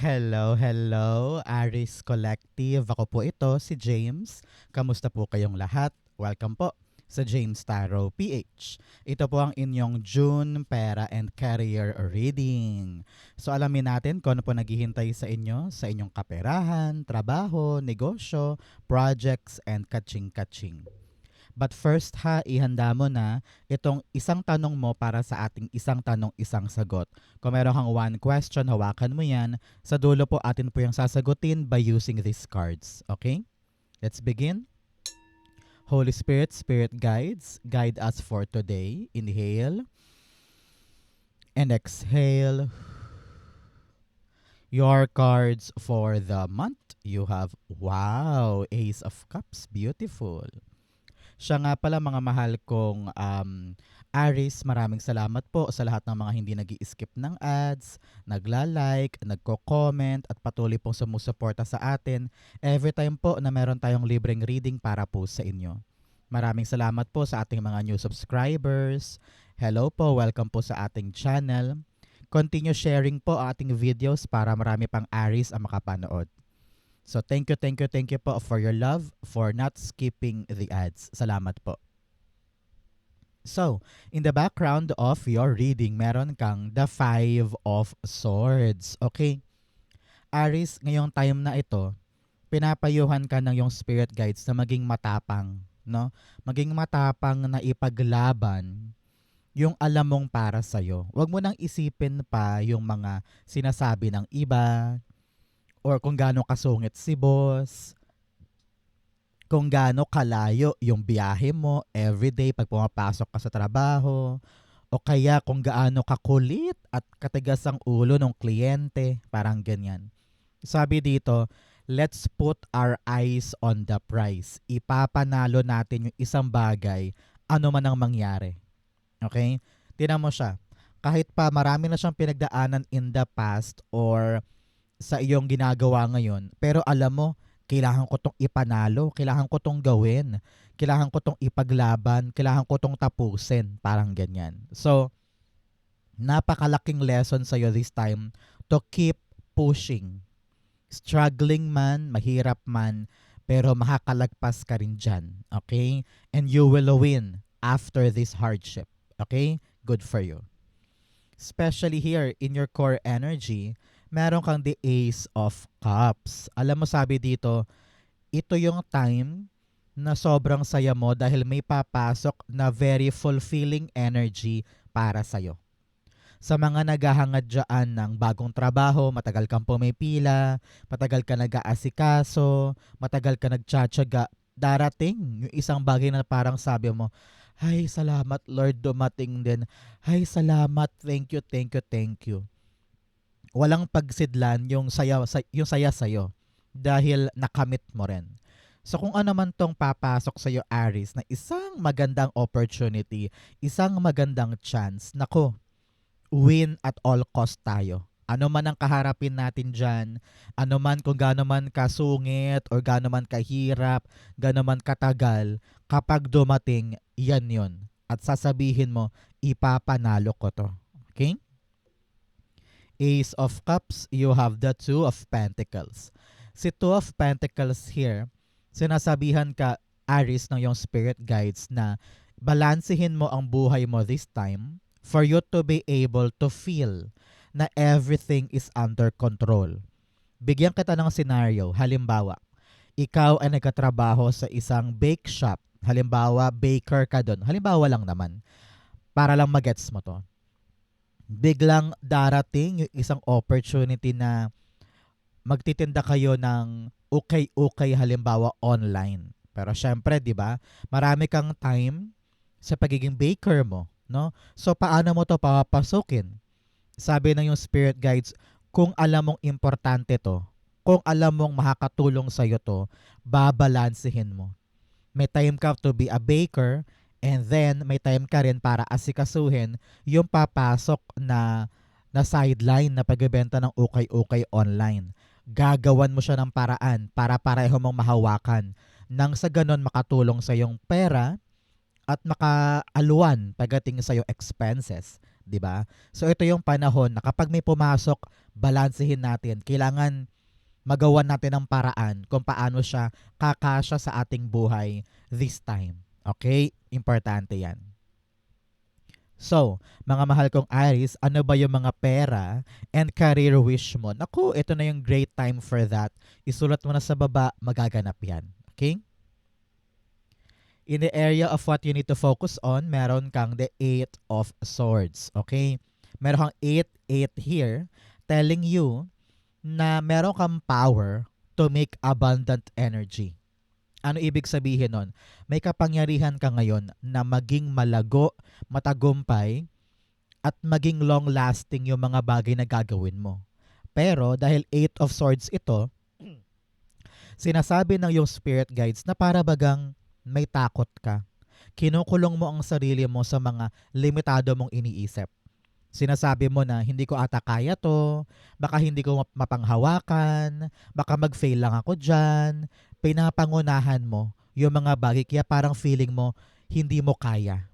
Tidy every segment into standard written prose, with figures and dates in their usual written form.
Hello, hello, Aris Collective. Ako po ito, si James. Kamusta po kayong lahat? Welcome po sa James Tarot PH. Ito po ang inyong June Pera and Career Reading. So alamin natin kung ano po naghihintay sa inyo, sa inyong kaperahan, trabaho, negosyo, projects, and kaching-kaching. But first ha, ihanda mo na itong isang tanong mo para sa ating isang tanong, isang sagot. Kung meron kang one question, hawakan mo yan. Sa dulo po atin po yung sasagutin by using these cards. Okay? Let's begin. Holy Spirit, Spirit guides, guide us for today. Inhale and exhale. Your cards for the month. You have, wow, Ace of Cups. Beautiful. Siya nga pala mga mahal kong Aris, maraming salamat po sa lahat ng mga hindi nag-i-skip ng ads, nagla-like, nagko-comment at patuloy pong sumusuporta sa atin every time po na meron tayong libreng reading para po sa inyo. Maraming salamat po sa ating mga new subscribers. Hello po, welcome po sa ating channel. Continue sharing po ang ating videos para marami pang Aris ang makapanood. So thank you po for your love, for not skipping the ads. Salamat po. So, in the background of your reading, meron kang the Five of Swords. Okay? Aris, ngayong time na ito, pinapayuhan ka ng yung spirit guides na maging matapang, no? Maging matapang na ipaglaban yung alam mong para sa'yo. Huwag mo nang isipin pa yung mga sinasabi ng iba, or kung gaano kasungit si boss, kung gaano kalayo yung biyahe mo everyday pag pumapasok ka sa trabaho, o kaya kung gaano kakulit at katigas ang ulo ng kliyente, parang ganyan. Sabi dito, let's put our eyes on the prize. Ipapanalo natin yung isang bagay, ano man ang mangyari. Okay? Tingnan mo siya. Kahit pa marami na siyang pinagdaanan in the past or sa iyong ginagawa ngayon, pero alam mo, kailangan ko tong ipanalo, kailangan ko tong gawin, kailangan ko tong ipaglaban, kailangan ko tong tapusin, parang ganyan. So, napakalaking lesson sa'yo this time to keep pushing. Struggling man, mahirap man, pero makakalagpas ka rin dyan, okay? And you will win after this hardship, okay? Good for you. Especially here in your core energy, meron kang the Ace of Cups. Alam mo, sabi dito, ito yung time na sobrang saya mo dahil may papasok na very fulfilling energy para sa'yo. Sa mga naghahangad dyan ng bagong trabaho, matagal kang pumipila, matagal ka nag-aasikaso, matagal ka nagtsatsaga, darating yung isang bagay na parang sabi mo, ay, salamat Lord, dumating din. Ay, salamat, thank you. Walang pagsidlan yung saya sa'yo dahil nakamit mo rin. So kung ano man tong papasok sa'yo, Aris, na isang magandang opportunity, isang magandang chance, nako, win at all cost tayo. Ano man ang kaharapin natin dyan, ano man kung gaano man kasungit or gaano man kahirap, gaano man katagal, kapag dumating, yan yon. At sasabihin mo, ipapanalo ko to. Okay? Ace of Cups, you have the Two of Pentacles. Si Two of Pentacles here, sinasabihan ka, Aris, ng yung spirit guides na balansehin mo ang buhay mo this time for you to be able to feel na everything is under control. Bigyan kita ng scenario. Halimbawa, ikaw ay nagkatrabaho sa isang bake shop. Halimbawa, baker ka doon. Halimbawa lang naman. Para lang magets mo to. Biglang darating yung isang opportunity na magtitinda kayo ng ukay-ukay, halimbawa online. Pero syempre, 'di ba? Marami kang time sa pagiging baker mo, no? So paano mo 'to papasukin? Sabi ng yung spirit guides, kung alam mong importante 'to, kung alam mong makakatulong sa iyo 'to, babalansehin mo. May time ka to be a baker, and then may time ka rin para asikasuhin yung papasok na sideline na pagbebenta ng ukay-ukay online. Gagawan mo siya ng paraan para pareho mong mahawakan nang sa ganon makatulong sa yung pera at makaaluan pagdating sa yung expenses. 'di ba? So ito yung panahon na kapag may pumasok, balansehin natin. Kailangan magawan natin ng paraan kung paano siya kakasya sa ating buhay this time. Okay? Importante 'yan. So, mga mahal kong Aries, ano ba yung mga pera and career wish mo? Naku, ito na yung great time for that. Isulat mo na sa baba, magaganap yan. Okay? In the area of what you need to focus on, meron kang the Eight of Swords. Okay? Meron kang 8 here telling you na meron kang power to make abundant energy. Ano ibig sabihin nun? May kapangyarihan ka ngayon na maging malago, matagumpay, at maging long-lasting yung mga bagay na gagawin mo. Pero dahil Eight of Swords ito, sinasabi ng yung spirit guides na para bagang may takot ka. Kinukulong mo ang sarili mo sa mga limitado mong iniisip. Sinasabi mo na hindi ko ata kaya to, baka hindi ko mapanghawakan, baka mag-fail lang ako dyan. Pinapangunahan mo yung mga bagay kaya parang feeling mo hindi mo kaya.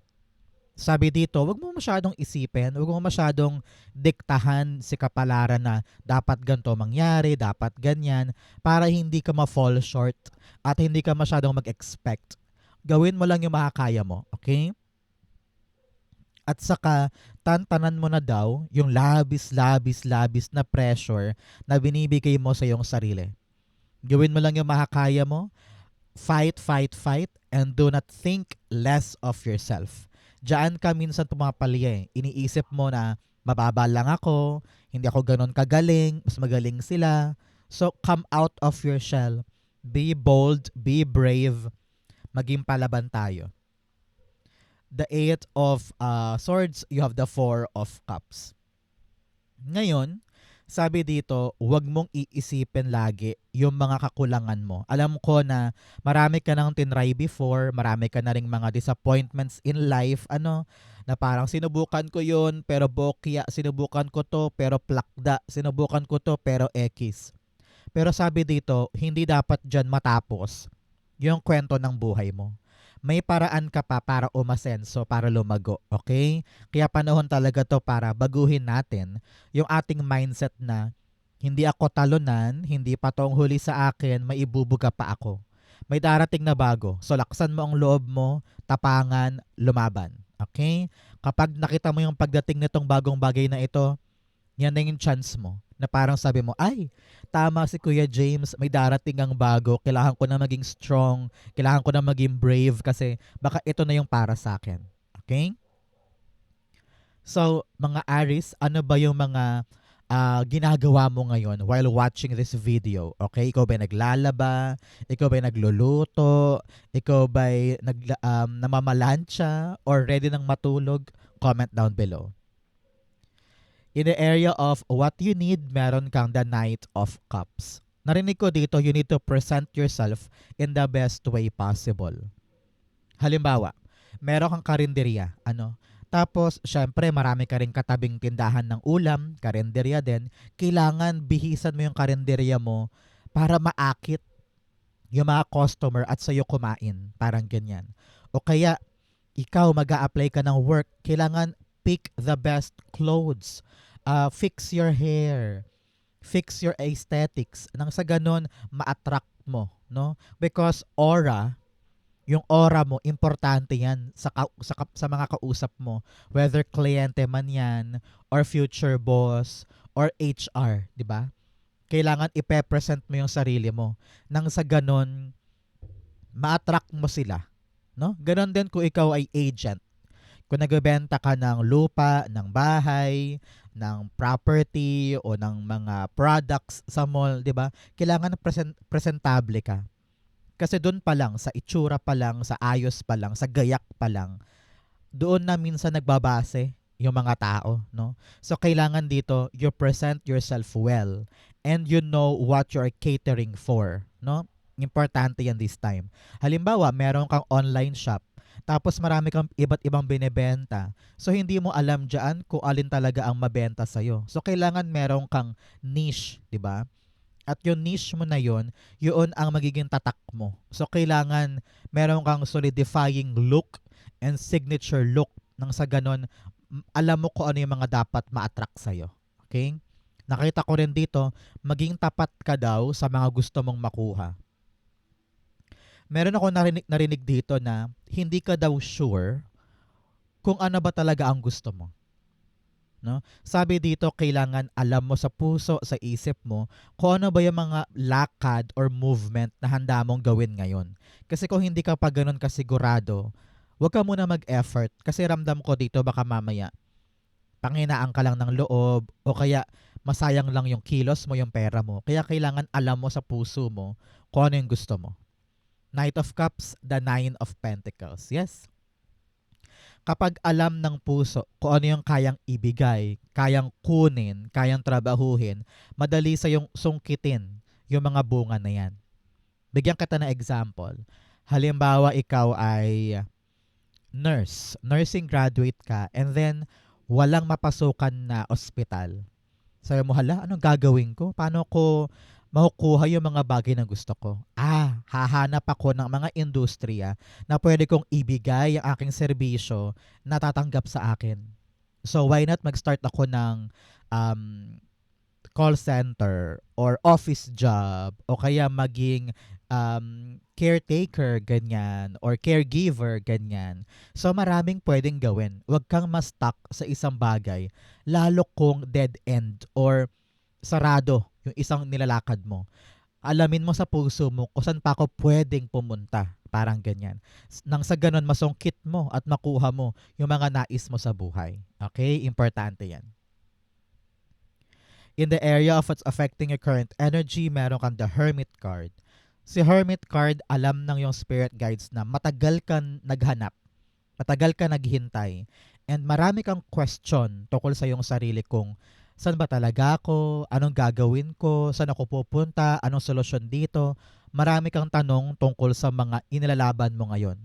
Sabi dito, wag mo masyadong isipin, wag mo masyadong diktahan si kapalaran na dapat ganito mangyari, dapat ganyan, para hindi ka ma-fall short at hindi ka masyadong mag-expect. Gawin mo lang yung makakaya mo, okay? At saka, tantanan mo na daw yung labis na pressure na binibigay mo sa iyong sarili. Gawin mo lang yung makakaya mo, fight, and do not think less of yourself. Diyan ka minsan pumapalya eh. Iniisip mo na mababa lang ako, hindi ako ganon kagaling, mas magaling sila. So come out of your shell. Be bold, be brave, maging palaban tayo. The Eight of Swords, you have the Four of Cups. Ngayon, sabi dito, huwag mong iisipin lagi yung mga kakulangan mo. Alam ko na marami ka nang tinry before, marami ka na ring mga disappointments in life, na parang sinubukan ko yun, pero bokya, sinubukan ko to, pero plakda, sinubukan ko to, pero ekis. Pero sabi dito, hindi dapat dyan matapos yung kwento ng buhay mo. May paraan ka pa para umasenso, para lumago, okay? Kaya panahon talaga to para baguhin natin yung ating mindset na hindi ako talunan, hindi pa tong huli sa akin, may ibubuga pa ako. May darating na bago. So laksan mo ang loob mo, tapangan, lumaban. Okay? Kapag nakita mo yung pagdating nitong bagong bagay na ito, yan na yung chance mo. Na parang sabi mo, ay, tama si Kuya James, may darating ang bago, kailangan ko na maging strong, kailangan ko na maging brave kasi baka ito na yung para sa akin. Okay? So, mga Aries, ano ba yung mga ginagawa mo ngayon while watching this video? Okay? Ikaw ba naglalaba? Ikaw ba nagluluto? Ikaw ba namamalansya? Or ready nang matulog? Comment down below. In the area of what you need, meron kang the Knight of Cups. Narinig ko dito, you need to present yourself in the best way possible. Halimbawa, meron kang karinderya, Tapos, syempre, marami ka rin katabing tindahan ng ulam, karinderya din. Kailangan bihisan mo yung karinderya mo para maakit yung mga customer at sa'yo kumain. Parang ganyan. O kaya, ikaw mag-a-apply ka ng work, kailangan pick the best clothes. Fix your hair, fix your aesthetics, nang sa ganun ma-attract mo, no? Because yung aura mo, importante yan sa mga kausap mo, whether kliyente man yan, or future boss, or HR, di ba? Kailangan ipe-present mo yung sarili mo, nang sa ganun ma-attract mo sila, no? Ganon din kung ikaw ay agent. Kung nagbebenta ka ng lupa, ng bahay, ng property o ng mga products sa mall, 'di ba? Kailangan presentable ka. Kasi doon pa lang, sa itsura pa lang, sa ayos pa lang, sa gayak pa lang, doon na minsan nagbabase yung mga tao, no? So kailangan dito you present yourself well and you know what you're catering for, no? Importante yan this time. Halimbawa, meron kang online shop, tapos marami kang iba't ibang binebenta. So hindi mo alam diyan kung alin talaga ang mabenta sa iyo. So kailangan meron kang niche, 'di ba? At yung niche mo na yun ang magiging tatak mo. So kailangan meron kang solidifying look and signature look, nang sa ganon alam mo kung ano yung mga dapat ma-attract sa'yo. Okay? Nakita ko rin dito, maging tapat ka daw sa mga gusto mong makuha. Meron ako narinig dito na hindi ka daw sure kung ano ba talaga ang gusto mo. No? Sabi dito, kailangan alam mo sa puso, sa isip mo, kung ano ba yung mga lakad or movement na handa mong gawin ngayon. Kasi kung hindi ka pa ganun kasigurado, huwag ka muna mag-effort. Kasi ramdam ko dito baka mamaya, panghinaan ka lang ng loob o kaya masayang lang yung kilos mo, yung pera mo. Kaya kailangan alam mo sa puso mo kung ano yung gusto mo. Knight of Cups, the Nine of Pentacles. Yes. Kapag alam ng puso kung ano yung kayang ibigay, kayang kunin, kayang trabahuhin, madali sa yung sungkitin yung mga bunga na yan. Bigyan kita ng example. Halimbawa, ikaw ay nursing graduate ka, and then walang mapasukan na ospital. Sabi mo, hala, anong gagawin ko? Paano ko makukuha yung mga bagay na gusto ko? Hahanap ako ng mga industriya na pwede kong ibigay ang aking serbisyo na tatanggap sa akin. So why not mag-start ako ng um, call center or office job o kaya maging caretaker, ganyan, or caregiver, ganyan. So maraming pwedeng gawin. Huwag kang ma-stuck sa isang bagay, lalo kung dead end or sarado yung isang nilalakad mo. Alamin mo sa puso mo kung saan pa ako pwedeng pumunta. Parang ganyan. Nang sa ganun, masungkit mo at makuha mo yung mga nais mo sa buhay. Okay? Importante yan. In the area of what's affecting your current energy, meron kang the Hermit card. Si Hermit card, alam ng yung spirit guides na matagal kang naghanap, matagal ka naghintay, and marami kang question tungkol sa iyong sarili kung saan ba talaga ako, anong gagawin ko, saan ako pupunta, anong solusyon dito. Marami kang tanong tungkol sa mga inilalaban mo ngayon.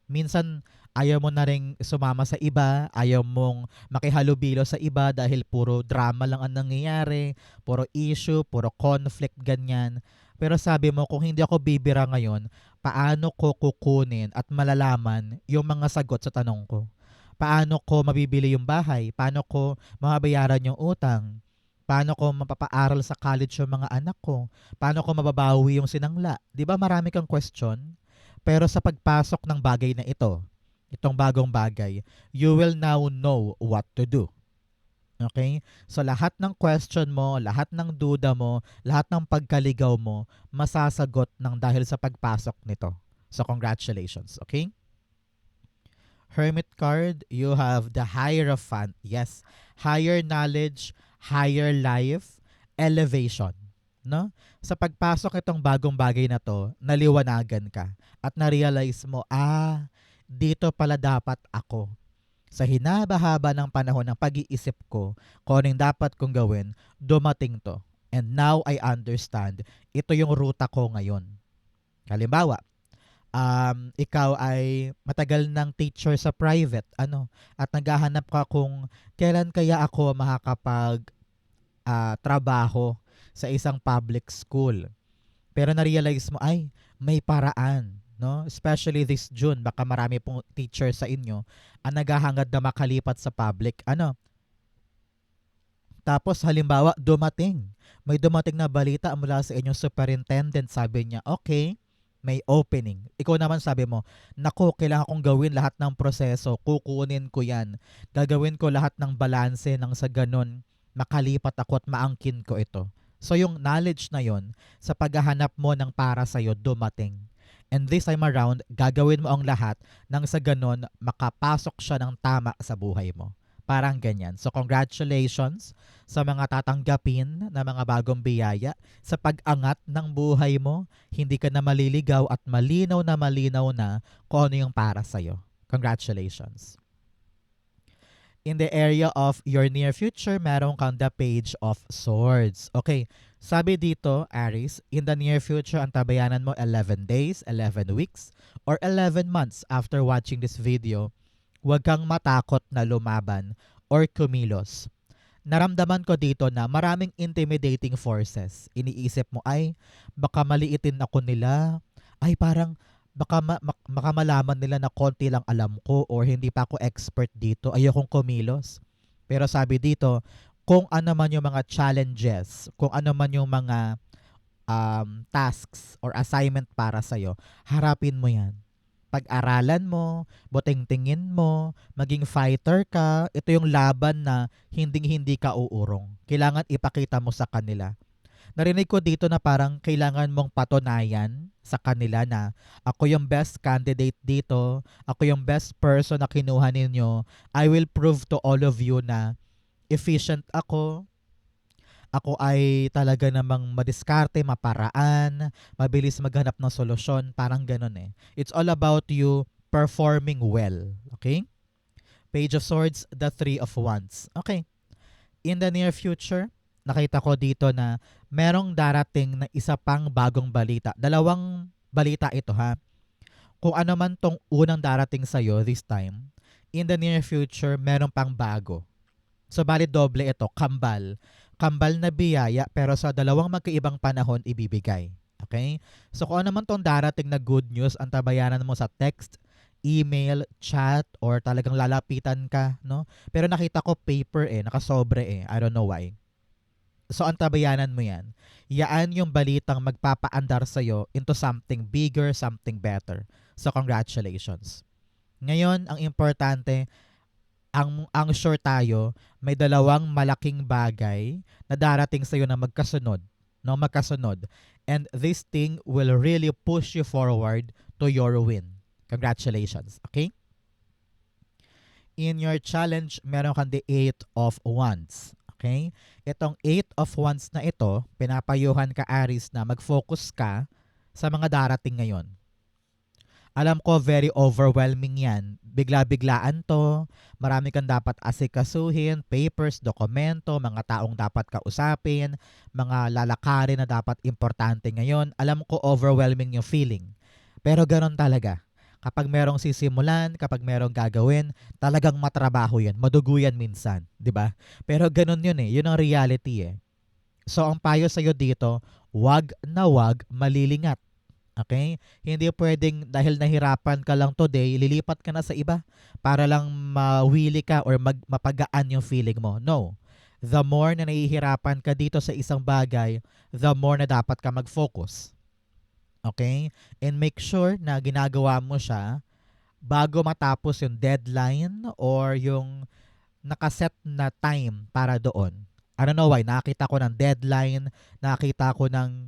Minsan, ayaw mo na rin sumama sa iba, ayaw mong makihalubilo sa iba dahil puro drama lang ang nangyayari, puro issue, puro conflict, ganyan. Pero sabi mo, kung hindi ako bibira ngayon, paano ko kukunin at malalaman yung mga sagot sa tanong ko? Paano ko mabibili yung bahay? Paano ko mababayaran yung utang? Paano ko mapapaaral sa college yung mga anak ko? Paano ko mababawi yung sinangla? Di ba marami kang question? Pero sa pagpasok ng bagay na ito, itong bagong bagay, you will now know what to do. Okay? So lahat ng question mo, lahat ng duda mo, lahat ng pagkaligaw mo, masasagot ng dahil sa pagpasok nito. So congratulations, okay? Hermit card, you have the Hierophant. Yes, higher knowledge, higher life, elevation. No? Sa pagpasok itong bagong bagay na to, naliwanagan ka at na-realize mo, dito pala dapat ako. Sa hinaba-haba ng panahon ng pag-iisip ko kung anong dapat kong gawin, dumating to. And now I understand, ito yung ruta ko ngayon. Halimbawa, ikaw ay matagal ng teacher sa private, at naghahanap ka kung kailan kaya ako makakapag trabaho sa isang public school. Pero na-realize mo, may paraan. No? Especially this June, baka marami pong teacher sa inyo ang naghahangad na makalipat sa public. Tapos halimbawa, may dumating na balita mula sa inyong superintendent. Sabi niya, okay, may opening. Ikaw naman sabi mo, naku, kailangan kong gawin lahat ng proseso, kukunin ko yan. Gagawin ko lahat ng balanse nang sa ganun, makalipat ako at maangkin ko ito. So yung knowledge na yon sa paghahanap mo ng para sa'yo, dumating. And this time around, gagawin mo ang lahat nang sa ganun, makapasok siya ng tama sa buhay mo. Parang ganyan. So congratulations sa mga tatanggapin na mga bagong biyaya sa pag-angat ng buhay mo. Hindi ka na maliligaw at malinaw na kung ano yung para sa'yo. Congratulations. In the area of your near future, meron kang the Page of Swords. Okay, sabi dito, Aries, in the near future, ang tabayanan mo 11 days, 11 weeks, or 11 months after watching this video. Huwag kang matakot na lumaban or kumilos. Naramdaman ko dito na maraming intimidating forces. Iniisip mo, baka maliitin ako nila. Parang baka malaman nila na konti lang alam ko or hindi pa ako expert dito, ayokong kumilos. Pero sabi dito, kung ano man yung mga challenges, kung ano man yung mga tasks or assignment para sa'yo, harapin mo yan. Pag-aralan mo, buting-tingin mo, maging fighter ka, ito yung laban na hinding-hindi ka uurong. Kailangan ipakita mo sa kanila. Narinig ko dito na parang kailangan mong patunayan sa kanila na ako yung best candidate dito, ako yung best person na kinuha ninyo. I will prove to all of you na efficient ako ay talaga namang madiskarte, maparaan, mabilis maghanap ng solusyon, parang ganun eh. It's all about you performing well. Okay? Page of Swords, the Three of Wands. Okay. In the near future, nakita ko dito na merong darating na isa pang bagong balita. Dalawang balita ito ha. Kung ano man tong unang darating sa'yo this time, in the near future, meron pang bago. So, bali doble ito, kambal. Kambal na biyaya pero sa dalawang magkaibang panahon ibibigay. Okay? So, kung ano naman tong darating na good news, antabayanan mo sa text, email, chat, or talagang lalapitan ka, no? Pero nakita ko paper nakasobre I don't know why. So, antabayanan mo yan. Yaan yung balitang magpapaandar sa'yo into something bigger, something better. So, congratulations. Ngayon, ang importante, ang sure tayo, may dalawang malaking bagay na darating sa iyo na magkasunod, no, magkasunod. And this thing will really push you forward to your win. Congratulations, okay? In your challenge, meron kang the 8 of Wands. Okay? Itong 8 of Wands na ito, pinapayuhan ka Aries na mag-focus ka sa mga darating ngayon. Alam ko very overwhelming yan. Bigla-biglaan to. Marami kang dapat asikasuhin, papers, dokumento, mga taong dapat kausapin, mga lalakarin na dapat importante ngayon. Alam ko overwhelming yung feeling. Pero ganon talaga. Kapag merong sisimulan, kapag merong gagawin, talagang matrabaho yan. Madugo yan minsan. 'Di ba? Pero ganon yun Yun ang reality So ang payo sa'yo dito, wag na wag malilingat. Okay? Hindi pwedeng dahil nahirapan ka lang today, lilipat ka na sa iba para lang mawili ka or mapagaan yung feeling mo. No. The more na nahihirapan ka dito sa isang bagay, the more na dapat ka mag-focus. Okay? And make sure na ginagawa mo siya bago matapos yung deadline or yung nakaset na time para doon. I don't know why. Nakita ko ng deadline, nakita ko ng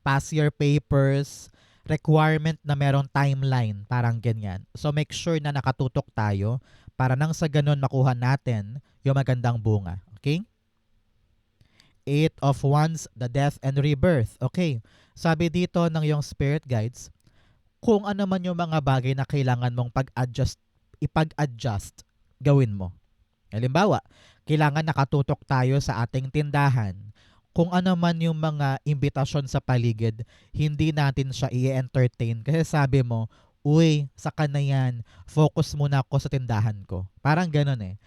pass your papers, requirement na merong timeline, parang ganyan. So make sure na nakatutok tayo para nang sa ganun makuha natin yung magandang bunga. Okay? 8 of Wands, the death and rebirth. Okay. Sabi dito ng yung spirit guides, kung ano man yung mga bagay na kailangan mong ipag-adjust, gawin mo. Halimbawa, kailangan nakatutok tayo sa ating tindahan. Kung ano man yung mga imbitasyon sa paligid, hindi natin siya i-entertain. Kasi sabi mo, uy, saka na yan, focus muna ako sa tindahan ko. Parang ganun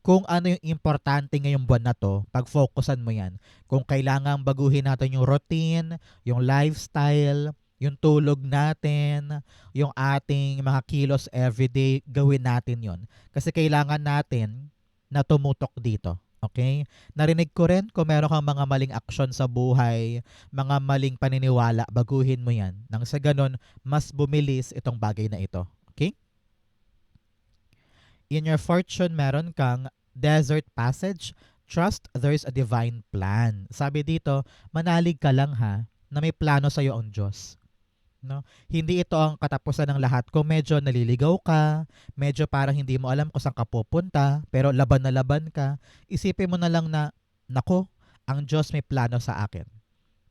Kung ano yung importante ngayong buwan na to, pag-focusan mo yan. Kung kailangan baguhin natin yung routine, yung lifestyle, yung tulog natin, yung ating mga kilos everyday, gawin natin yon. Kasi kailangan natin na tumutok dito. Okay? Narinig ko rin kung meron kang mga maling aksyon sa buhay, mga maling paniniwala, baguhin mo yan. Nang sa ganun, mas bumilis itong bagay na ito. Okay? In your fortune, meron kang desert passage. Trust there's a divine plan. Sabi dito, manalig ka lang na may plano sa'yo ang Diyos. No? Hindi ito ang katapusan ng lahat. Kung medyo naliligaw ka, medyo parang hindi mo alam kung saan ka pupunta, pero laban na laban ka, isipin mo na lang na, nako, ang Diyos may plano sa akin.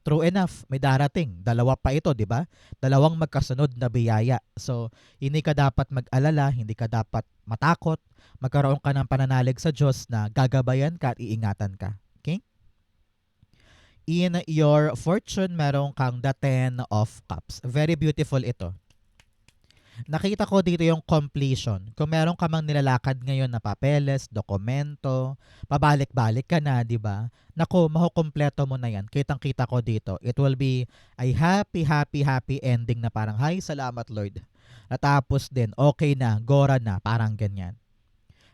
True enough, may darating. Dalawa pa ito, di ba? Dalawang magkasunod na biyaya. So, hindi ka dapat mag-alala, hindi ka dapat matakot, magkaroon ka ng pananalig sa Diyos na gagabayan ka at iingatan ka. Okay? In your fortune, meron kang the 10 of Cups. Very beautiful ito. Nakita ko dito yung completion. Kung meron ka mang nilalakad ngayon na papeles, dokumento, pabalik-balik ka na, di ba? Naku, makukumpleto mo na yan. Kitang-kita ko dito. It will be a happy, happy, happy ending na parang, "Hay, salamat Lord." Natapos din, okay na, gora na, parang ganyan.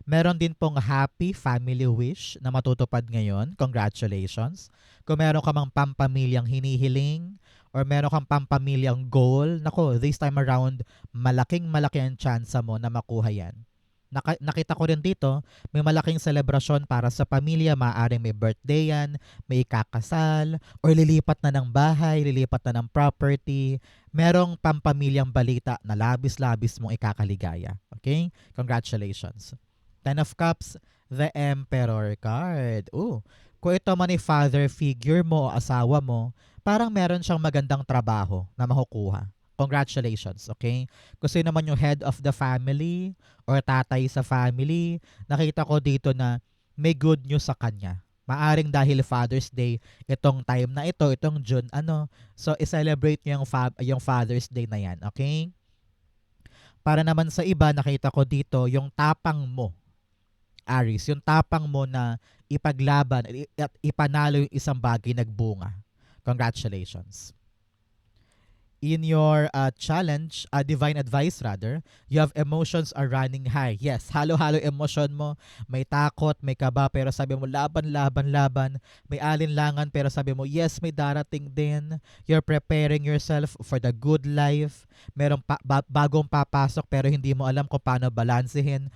Meron din pong happy family wish na matutupad ngayon. Congratulations. Kung meron ka mang pampamilyang hinihiling or meron kang pampamilyang goal, nako, this time around, malaking malaki ang chance mo na makuha yan. Nakita ko rin dito, may malaking selebrasyon para sa pamilya. Maaaring may birthday yan, may ikakasal, or lilipat na ng bahay, lilipat na ng property. Merong pampamilyang balita na labis-labis mong ikakaligaya. Okay? Congratulations. Ten of Cups, the Emperor card. Kung ito man ay father figure mo o asawa mo, parang meron siyang magandang trabaho na makukuha. Congratulations, okay? Kung sino naman yung head of the family or tatay sa family, nakita ko dito na may good news sa kanya. Maaring dahil Father's Day, itong time na ito, itong June, so i-celebrate nyo yung Father's Day na yan, okay? Para naman sa iba, nakita ko dito yung tapang mo, Aries, yung tapang mo na ipaglaban at ipanalo yung isang bagay nagbunga. Congratulations. In your challenge, divine advice rather, you have emotions are running high. Yes, halo-halo emosyon mo. May takot, may kaba, pero sabi mo laban, laban, laban. May alinlangan, pero sabi mo yes, may darating din. You're preparing yourself for the good life. Merong bagong papasok, pero hindi mo alam kung paano balansehin.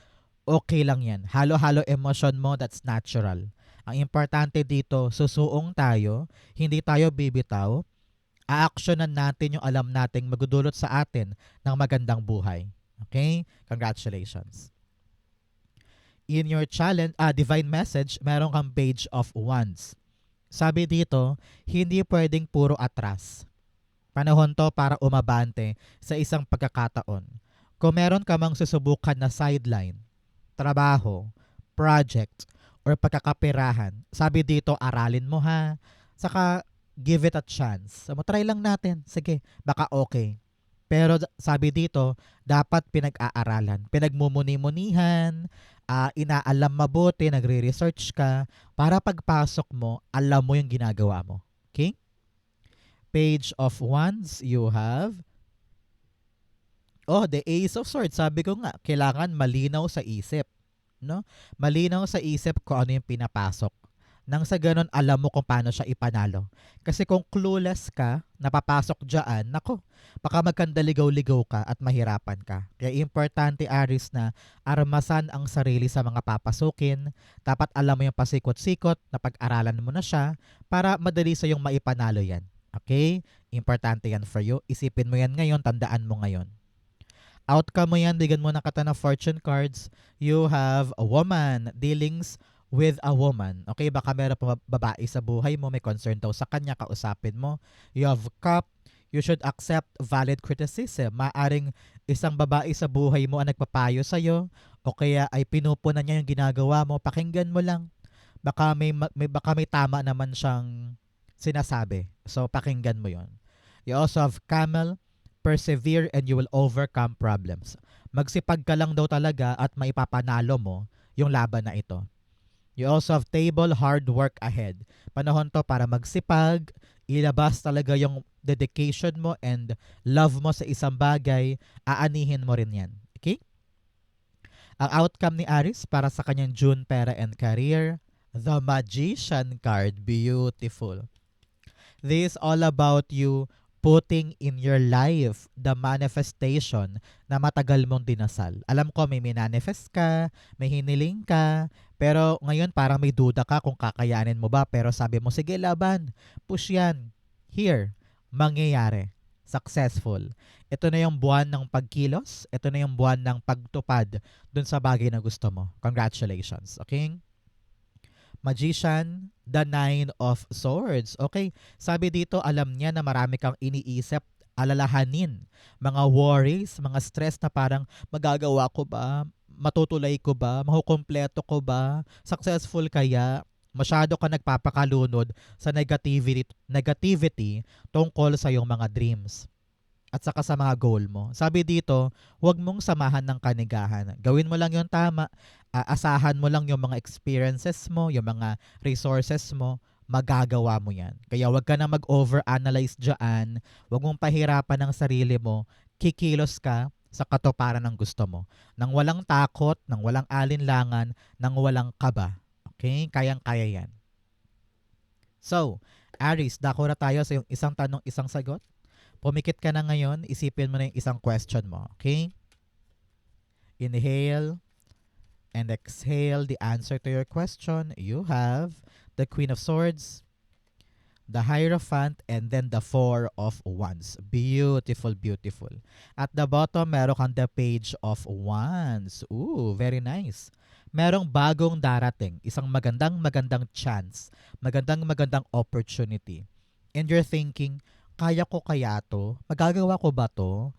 Okay lang yan. Halo-halo emosyon mo, that's natural. Ang importante dito, susuong tayo, hindi tayo bibitaw, a-actionan natin yung alam nating magdudulot sa atin ng magandang buhay. Okay? Congratulations. In your challenge, divine message, meron kang Page of Wands. Sabi dito, hindi pwedeng puro atras. Panahon to para umabante sa isang pagkakataon. Kung meron ka mang susubukan na sideline, trabaho, project, or pagkakapirahan, sabi dito, aralin mo ha. Saka, give it a chance. So, try lang natin. Sige, baka okay. Pero sabi dito, dapat pinag-aaralan. Pinagmumuni-munihan, inaalam mabuti, nagre-research ka, para pagpasok mo, alam mo yung ginagawa mo. Okay? Page of Wands, you have the Ace of Swords. Sabi ko nga, kailangan malinaw sa isip. No? Malinaw sa isip kung ano yung pinapasok. Nang sa ganun, alam mo kung paano siya ipanalo. Kasi kung clueless ka, napapasok dyan, nako, baka magkandaligaw-ligaw ka at mahirapan ka. Kaya importante, Aries, na armasan ang sarili sa mga papasukin. Dapat alam mo yung pasikot-sikot, na pag-aralan mo na siya, para madali sa yung maipanalo yan. Okay? Importante yan for you. Isipin mo yan ngayon, tandaan mo ngayon. Outcome mo yan, bigyan mo ng kata ng fortune cards. You have a woman, dealings with a woman. Okay, baka meron pa babae sa buhay mo, may concern daw sa kanya, kausapin mo. You have Cup, you should accept valid criticism. Maaring isang babae sa buhay mo ang nagpapayo sa'yo, o kaya ay pinupunan niya yung ginagawa mo, pakinggan mo lang. Baka may tama naman siyang sinasabi. So, pakinggan mo yon. You also have Camel, persevere and you will overcome problems. Magsipag ka lang daw talaga at maipapanalo mo yung laban na ito. You also have Table, hard work ahead. Panahon to para magsipag, ilabas talaga yung dedication mo and love mo sa isang bagay, aanihin mo rin yan. Okay? Ang outcome ni Aries para sa kanyang June pera and career, the Magician card. Beautiful. This is all about you putting in your life the manifestation na matagal mong dinasal. Alam ko may minanifest ka, may hiniling ka, pero ngayon parang may duda ka kung kakayanin mo ba. Pero sabi mo, sige laban, push yan. Here, mangyayari. Successful. Ito na yung buwan ng pagkilos, ito na yung buwan ng pagtupad dun sa bagay na gusto mo. Congratulations. Okay? Magician, the Nine of Swords. Okay, sabi dito, alam niya na marami kang iniisip, alalahanin, mga worries, mga stress na parang magagawa ko ba, matutulay ko ba, makukumpleto ko ba, successful kaya, masyado ka nagpapakalunod sa negativity tungkol sa iyong mga dreams. at saka sa mga goal mo. Sabi dito, huwag mong samahan ng kanigahan. Gawin mo lang yung tama, asahan mo lang yung mga experiences mo, yung mga resources mo, magagawa mo yan. Kaya huwag ka na mag-overanalyze dyan, huwag mong pahirapan ng sarili mo, kikilos ka sa katuparan ng gusto mo. Nang walang takot, nang walang alinlangan, nang walang kaba. Okay? Kayang-kaya yan. So, Aries, dako na tayo sa yung isang tanong, isang sagot. Pumikit ka na ngayon, isipin mo na yung isang question mo. Okay? Inhale and exhale the answer to your question. You have the Queen of Swords, the Hierophant, and then the Four of Wands. Beautiful, beautiful. At the bottom, meron kang the Page of Wands. Ooh, very nice. Merong bagong darating, isang magandang chance, magandang opportunity. And you're thinking, kaya ko kaya to? Magagawa ko ba to?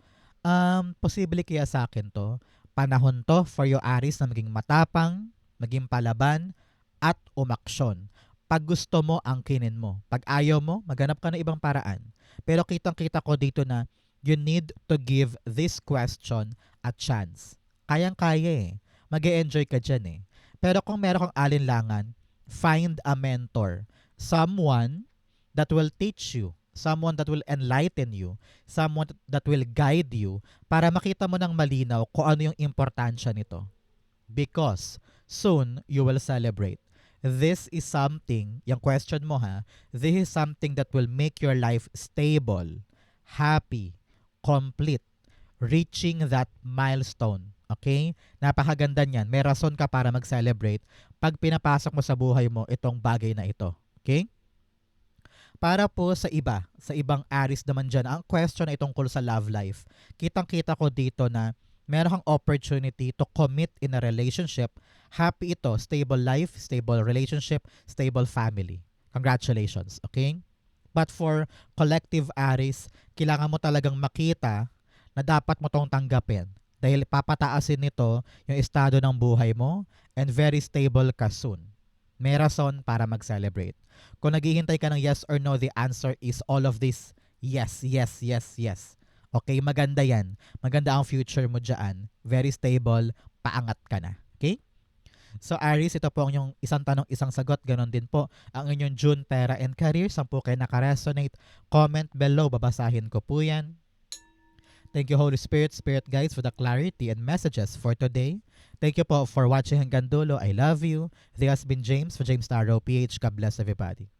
Posible kaya sa akin to? Panahon to for you Aries na maging matapang, maging palaban, at umaksyon. Pag gusto mo, angkinin mo. Pag ayaw mo, maghanap ka ng ibang paraan. Pero kitang-kita ko dito na you need to give this question a chance. Kayang-kaya eh. Mag-e-enjoy ka dyan eh. Pero kung meron kang alinlangan, find a mentor. Someone that will teach you, someone that will enlighten you, someone that will guide you para makita mo ng malinaw kung ano yung importansya nito. Because soon you will celebrate. This is something, yung question mo ha, this is something that will make your life stable, happy, complete, reaching that milestone. Okay? Napakaganda niyan. May rason ka para mag-celebrate pag pinapasok mo sa buhay mo itong bagay na ito. Okay? Para po sa ibang Aries naman dyan, ang question ay tungkol sa love life. Kitang-kita ko dito na meron kang opportunity to commit in a relationship. Happy ito, stable life, stable relationship, stable family. Congratulations, okay? But for collective Aries, kailangan mo talagang makita na dapat mo tong tanggapin. Dahil papataasin nito yung estado ng buhay mo and very stable ka soon. May rason para mag-celebrate. Kung naghihintay ka ng yes or no, the answer is all of this. Yes, yes, yes, yes. Okay, maganda yan. Maganda ang future mo dyan. Very stable, paangat ka na. Okay? So Aries, ito po ang inyong isang tanong, isang sagot. Ganon din po ang inyong June Pera and Career. Saan po kayo nakaresonate? Comment below, babasahin ko po yan. Thank you Holy Spirit, Spirit Guides for the clarity and messages for today. Thank you po for watching hanggang dulo. I love you. This has been James for James Taro PH. God bless everybody.